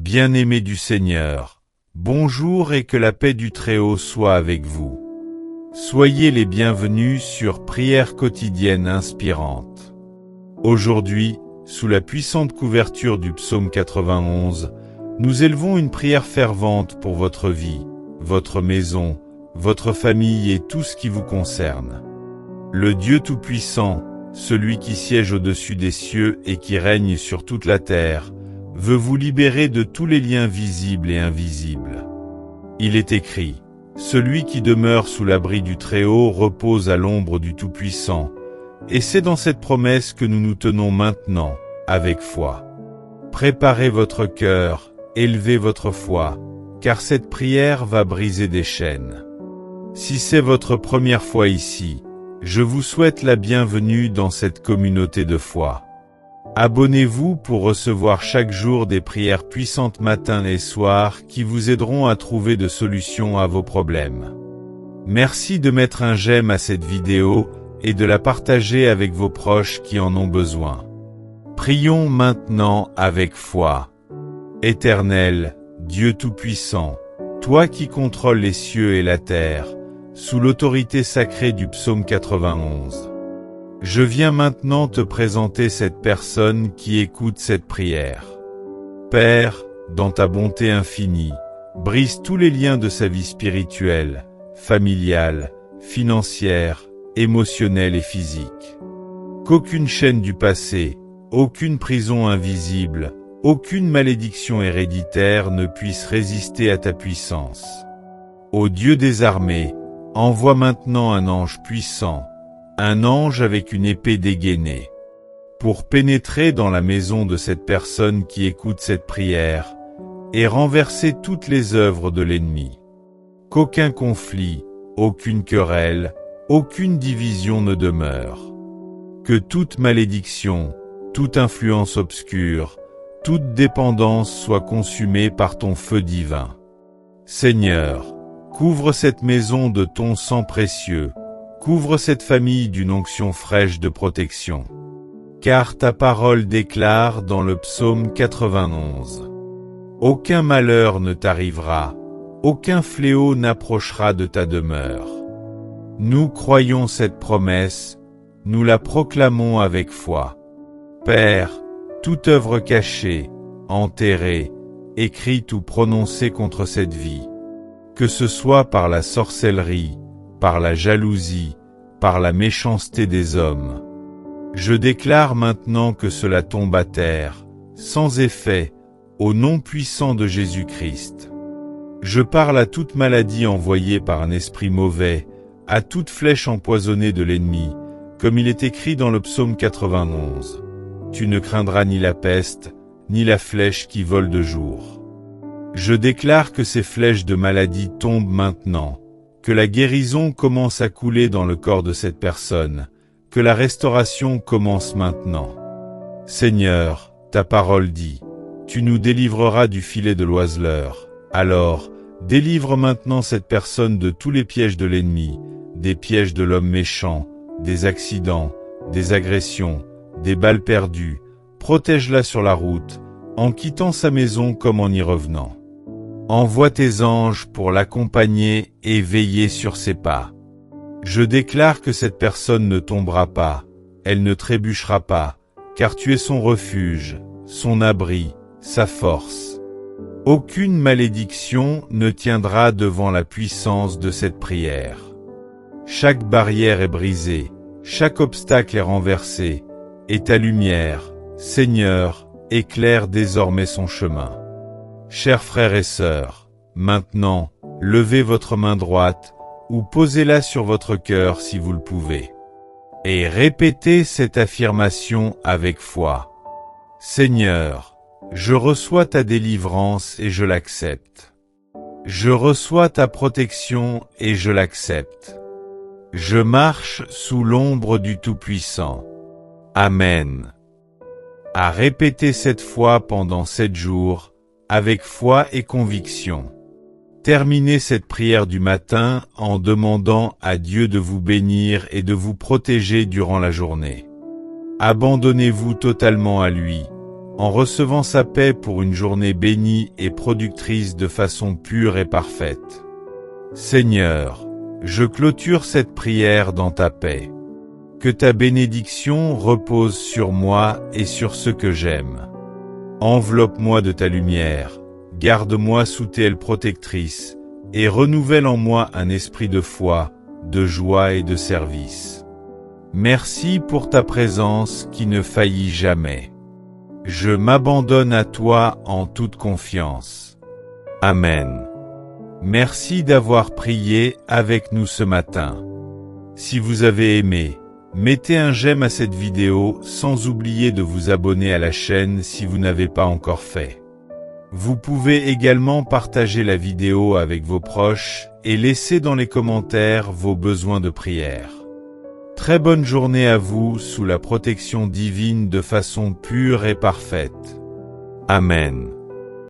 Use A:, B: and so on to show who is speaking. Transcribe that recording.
A: Bien-aimés du Seigneur, bonjour et que la paix du Très-Haut soit avec vous. Soyez les bienvenus sur Prière quotidienne inspirante. Aujourd'hui, sous la puissante couverture du psaume 91, nous élevons une prière fervente pour votre vie, votre maison, votre famille et tout ce qui vous concerne. Le Dieu Tout-Puissant, celui qui siège au-dessus des cieux et qui règne sur toute la terre, veut vous libérer de tous les liens visibles et invisibles. Il est écrit, « Celui qui demeure sous l'abri du Très-Haut repose à l'ombre du Tout-Puissant », et c'est dans cette promesse que nous nous tenons maintenant, avec foi. Préparez votre cœur, élevez votre foi, car cette prière va briser des chaînes. Si c'est votre première fois ici, je vous souhaite la bienvenue dans cette communauté de foi. Abonnez-vous pour recevoir chaque jour des prières puissantes matin et soir qui vous aideront à trouver de solutions à vos problèmes. Merci de mettre un j'aime à cette vidéo et de la partager avec vos proches qui en ont besoin. Prions maintenant avec foi. Éternel, Dieu Tout-Puissant, toi qui contrôles les cieux et la terre, sous l'autorité sacrée du psaume 91. Je viens maintenant te présenter cette personne qui écoute cette prière. Père, dans ta bonté infinie, brise tous les liens de sa vie spirituelle, familiale, financière, émotionnelle et physique. Qu'aucune chaîne du passé, aucune prison invisible, aucune malédiction héréditaire ne puisse résister à ta puissance. Ô Dieu des armées, envoie maintenant un ange puissant, un ange avec une épée dégainée, pour pénétrer dans la maison de cette personne qui écoute cette prière, et renverser toutes les œuvres de l'ennemi. Qu'aucun conflit, aucune querelle, aucune division ne demeure. Que toute malédiction, toute influence obscure, toute dépendance soit consumée par ton feu divin. Seigneur, couvre cette maison de ton sang précieux, couvre cette famille d'une onction fraîche de protection. Car ta parole déclare dans le psaume 91. Aucun malheur ne t'arrivera, aucun fléau n'approchera de ta demeure. Nous croyons cette promesse, nous la proclamons avec foi. Père, toute œuvre cachée, enterrée, écrite ou prononcée contre cette vie, que ce soit par la sorcellerie, par la jalousie, par la méchanceté des hommes. Je déclare maintenant que cela tombe à terre, sans effet, au nom puissant de Jésus-Christ. Je parle à toute maladie envoyée par un esprit mauvais, à toute flèche empoisonnée de l'ennemi, comme il est écrit dans le psaume 91. Tu ne craindras ni la peste, ni la flèche qui vole de jour. Je déclare que ces flèches de maladie tombent maintenant, que la guérison commence à couler dans le corps de cette personne, que la restauration commence maintenant. Seigneur, ta parole dit, tu nous délivreras du filet de l'oiseleur. Alors, délivre maintenant cette personne de tous les pièges de l'ennemi, des pièges de l'homme méchant, des accidents, des agressions, des balles perdues. Protège-la sur la route, en quittant sa maison comme en y revenant. Envoie tes anges pour l'accompagner et veiller sur ses pas. Je déclare que cette personne ne tombera pas, elle ne trébuchera pas, car tu es son refuge, son abri, sa force. Aucune malédiction ne tiendra devant la puissance de cette prière. Chaque barrière est brisée, chaque obstacle est renversé, et ta lumière, Seigneur, éclaire désormais son chemin. Chers frères et sœurs, maintenant, levez votre main droite, ou posez-la sur votre cœur si vous le pouvez. Et répétez cette affirmation avec foi. Seigneur, je reçois ta délivrance et je l'accepte. Je reçois ta protection et je l'accepte. Je marche sous l'ombre du Tout-Puissant. Amen. À répéter cette foi pendant 7 jours, avec foi et conviction. Terminez cette prière du matin en demandant à Dieu de vous bénir et de vous protéger durant la journée. Abandonnez-vous totalement à lui, en recevant sa paix pour une journée bénie et productrice de façon pure et parfaite. Seigneur, je clôture cette prière dans ta paix. Que ta bénédiction repose sur moi et sur ce que j'aime. Enveloppe-moi de ta lumière, garde-moi sous tes ailes protectrices, et renouvelle en moi un esprit de foi, de joie et de service. Merci pour ta présence qui ne faillit jamais. Je m'abandonne à toi en toute confiance. Amen. Merci d'avoir prié avec nous ce matin. Si vous avez aimé, mettez un j'aime à cette vidéo sans oublier de vous abonner à la chaîne si vous n'avez pas encore fait. Vous pouvez également partager la vidéo avec vos proches et laisser dans les commentaires vos besoins de prière. Très bonne journée à vous sous la protection divine de façon pure et parfaite. Amen.